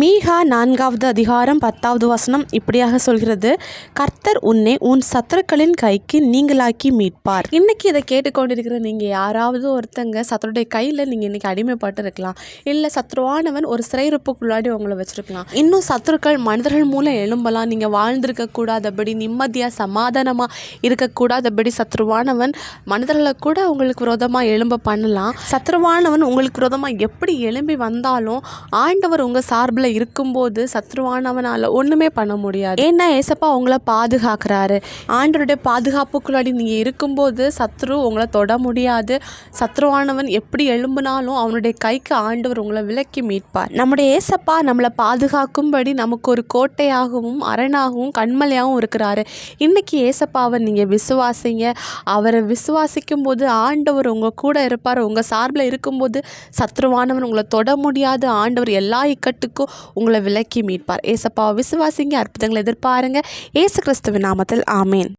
மீகா 4வது அதிகாரம் 10வது வசனம் இப்படியாக சொல்கிறது, கர்த்தர் உன்னை உன் சத்துருக்களின் கைக்கு நீங்களாக்கி மீட்பார். இன்னைக்கு இதை கேட்டுக்கொண்டிருக்கிற நீங்கள் யாராவது ஒருத்தங்க சத்துருடைய கையில் நீங்கள் இன்னைக்கு அடிமைப்பட்டு இருக்கலாம். இல்லை சத்ருவானவன் ஒரு சிறையிருப்புக்குள்ளாடி உங்களை வச்சுருக்கலாம். இன்னும் சத்துருக்கள் மனிதர்கள் மூலம் எழும்பலாம். நீங்கள் வாழ்ந்திருக்கக்கூடாதபடி நிம்மதியாக சமாதானமாக இருக்கக்கூடாதபடி சத்ருவானவன் மனிதர்களை கூட உங்களுக்கு விரோதமாக எழும்ப பண்ணலாம். சத்ருவானவன் உங்களுக்கு விரோதமாக எப்படி எழும்பி வந்தாலும் ஆண்டவர் உங்கள் சார்பில் இருக்கும்போது சத்ருவானவனால் ஒன்றுமே பண்ண முடியாது. ஏன்னா ஏசப்பா உங்களை பாதுகாக்கிறாரு. ஆண்டவருடைய பாதுகாப்புக்குள்ளாடி நீங்கள் இருக்கும்போது சத்ரு உங்களை தொட முடியாது. சத்ருவானவன் எப்படி எழும்பினாலும் அவனுடைய கைக்கு ஆண்டவர் உங்களை விலக்கி மீட்பார். நம்முடைய ஏசப்பா நம்மளை பாதுகாக்கும்படி நமக்கு ஒரு கோட்டையாகவும் அரணாகவும் கண்மலையாகவும் இருக்கிறாரு. இன்னைக்கு ஏசப்பாவை நீங்கள் விசுவாசிங்க. அவரை விசுவாசிக்கும் போது ஆண்டவர் உங்கள் கூட இருப்பார். உங்கள் சார்பில் இருக்கும்போது சத்ருவானவன் உங்களை தொட முடியாது. ஆண்டவர் எல்லா இக்கட்டுக்கும் உங்களை விலக்கி மீட்பார். ஏசப்பாவை விசுவாசிங்க, அற்புதங்களை எதிர்பாருங்க. இயேசு கிறிஸ்துவின் நாமத்தில் ஆமேன்.